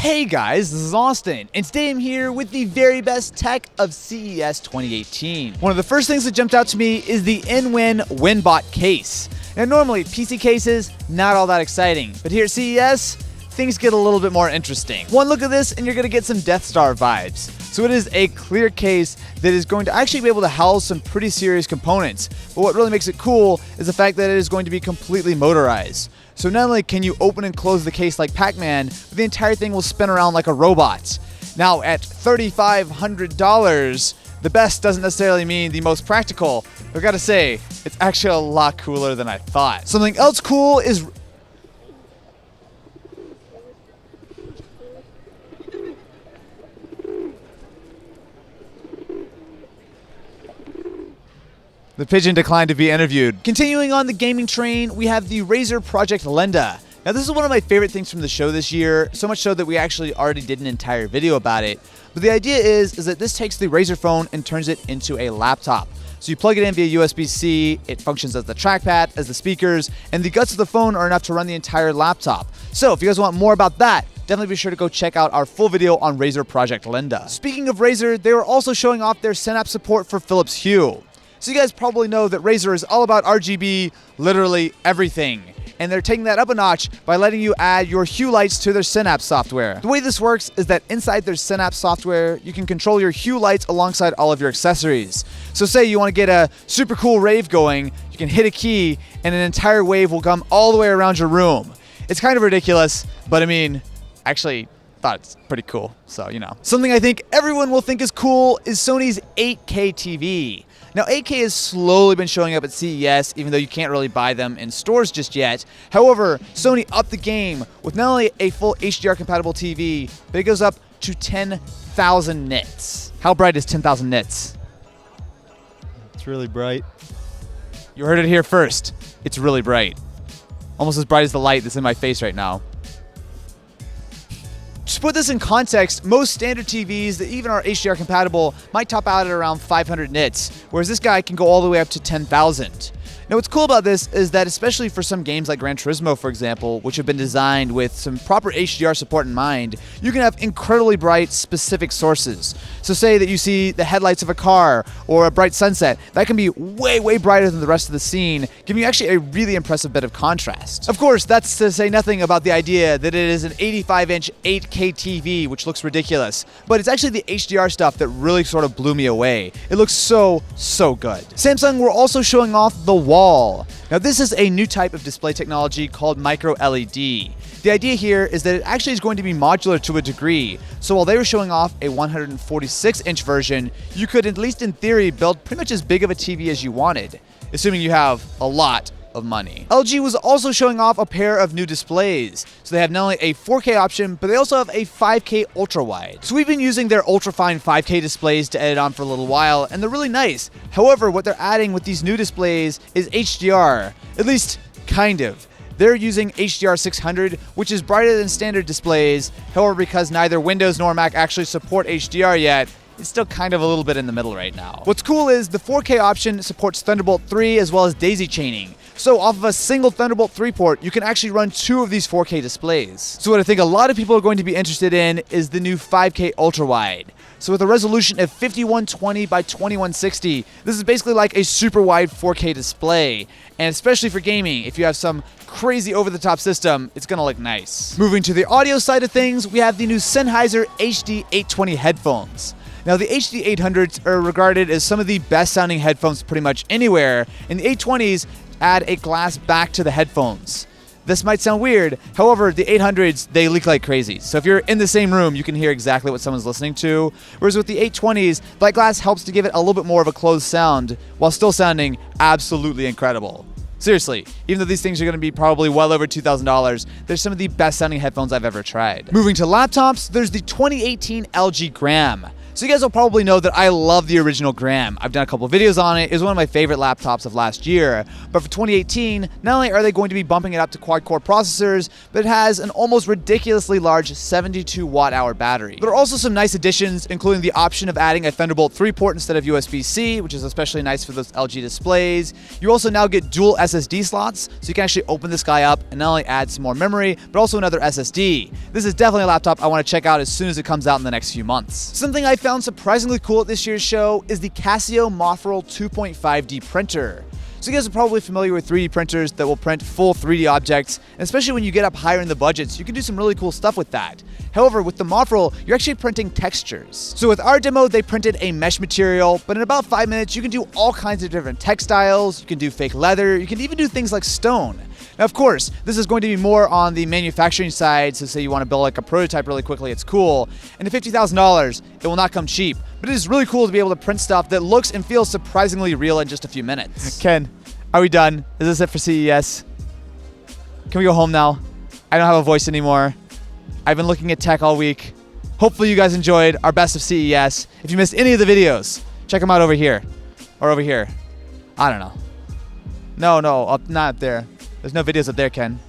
Hey guys, this is Austin, and today I'm here with the very best tech of CES 2018. One of the first things that jumped out to me is the In Win WINBOT case. Now normally, PC cases, not all that exciting, but here at CES, things get a little bit more interesting. One look at this and you're gonna get some Death Star vibes. So it is a clear case that is going to actually be able to house some pretty serious components. But what really makes it cool is the fact that it is going to be completely motorized. So not only can you open and close the case like Pac-Man, but the entire thing will spin around like a robot. Now at $3,500, the best doesn't necessarily mean the most practical. But I gotta say, it's actually a lot cooler than I thought. Something else cool is the pigeon declined to be interviewed. Continuing on the gaming train, we have the Razer Project Melinda. Now this is one of my favorite things from the show this year, so much so that we actually already did an entire video about it. But the idea is that this takes the Razer phone and turns it into a laptop. So you plug it in via USB-C, it functions as the trackpad, as the speakers, and the guts of the phone are enough to run the entire laptop. So if you guys want more about that, definitely be sure to go check out our full video on Razer Project Melinda. Speaking of Razer, they were also showing off their Synapse support for Phillips Hue. So you guys probably know that Razer is all about RGB, literally everything. And they're taking that up a notch by letting you add your Hue lights to their Synapse software. The way this works is that inside their Synapse software, you can control your Hue lights alongside all of your accessories. So say you want to get a super cool rave going, you can hit a key and an entire wave will come all the way around your room. It's kind of ridiculous, but I mean, actually, thought it's pretty cool, so you know. Something I think everyone will think is cool is Sony's 8K TV. Now 8K has slowly been showing up at CES, even though you can't really buy them in stores just yet. However, Sony upped the game with not only a full HDR compatible TV, but it goes up to 10,000 nits. How bright is 10,000 nits? It's really bright. You heard it here first. It's really bright. Almost as bright as the light that's in my face right now. To put this in context, most standard TVs that even are HDR compatible might top out at around 500 nits, whereas this guy can go all the way up to 10,000. Now what's cool about this is that especially for some games like Gran Turismo, for example, which have been designed with some proper HDR support in mind, you can have incredibly bright specific sources. So say that you see the headlights of a car or a bright sunset, that can be way, way brighter than the rest of the scene, giving you actually a really impressive bit of contrast. Of course, that's to say nothing about the idea that it is an 85-inch 8K TV, which looks ridiculous, but it's actually the HDR stuff that really sort of blew me away. It looks so, so good. Samsung were also showing off the wall. Now this is a new type of display technology called micro LED. The idea here is that it actually is going to be modular to a degree. So while they were showing off a 146-inch version, you could at least in theory build pretty much as big of a TV as you wanted, assuming you have a lot of money. LG was also showing off a pair of new displays. So they have not only a 4K option, but they also have a 5K ultra-wide. So we've been using their ultra-fine 5K displays to edit on for a little while, and they're really nice. However, what they're adding with these new displays is HDR, at least kind of. They're using HDR 600, which is brighter than standard displays. However, because neither Windows nor Mac actually support HDR yet, it's still kind of a little bit in the middle right now. What's cool is the 4K option supports Thunderbolt 3 as well as daisy chaining. So off of a single Thunderbolt 3 port, you can actually run 2 of these 4K displays. So what I think a lot of people are going to be interested in is the new 5K ultra-wide. So with a resolution of 5120 by 2160, this is basically like a super wide 4K display. And especially for gaming, if you have some crazy over-the-top system, it's gonna look nice. Moving to the audio side of things, we have the new Sennheiser HD 820 headphones. Now the HD 800s are regarded as some of the best sounding headphones pretty much anywhere, and the 820s add a glass back to the headphones. This might sound weird, however, the 800s, they leak like crazy. So if you're in the same room, you can hear exactly what someone's listening to. Whereas with the 820s, that glass helps to give it a little bit more of a closed sound, while still sounding absolutely incredible. Seriously, even though these things are going to be probably well over $2,000, they're some of the best sounding headphones I've ever tried. Moving to laptops, there's the 2018 LG Gram. So you guys will probably know that I love the original Gram. I've done a couple videos on it. It was one of my favorite laptops of last year. But for 2018, not only are they going to be bumping it up to quad-core processors, but it has an almost ridiculously large 72 watt-hour battery. There are also some nice additions, including the option of adding a Thunderbolt 3 port instead of USB-C, which is especially nice for those LG displays. You also now get dual SSD slots, so you can actually open this guy up and not only add some more memory, but also another SSD. This is definitely a laptop I want to check out as soon as it comes out in the next few months. Something I found surprisingly cool at this year's show is the Casio Mofrel 2.5D printer. So you guys are probably familiar with 3D printers that will print full 3D objects, and especially when you get up higher in the budgets, you can do some really cool stuff with that. However, with the Mofrel, you're actually printing textures. So with our demo, they printed a mesh material, but in about 5 minutes, you can do all kinds of different textiles, you can do fake leather, you can even do things like stone. Now, of course, this is going to be more on the manufacturing side, so say you want to build like a prototype really quickly, it's cool. And at $50,000, it will not come cheap, but it is really cool to be able to print stuff that looks and feels surprisingly real in just a few minutes. Ken, are we done? Is this it for CES? Can we go home now? I don't have a voice anymore. I've been looking at tech all week. Hopefully you guys enjoyed our best of CES. If you missed any of the videos, check them out over here. Or over here. I don't know. No, not up there. There's no videos up there, Ken.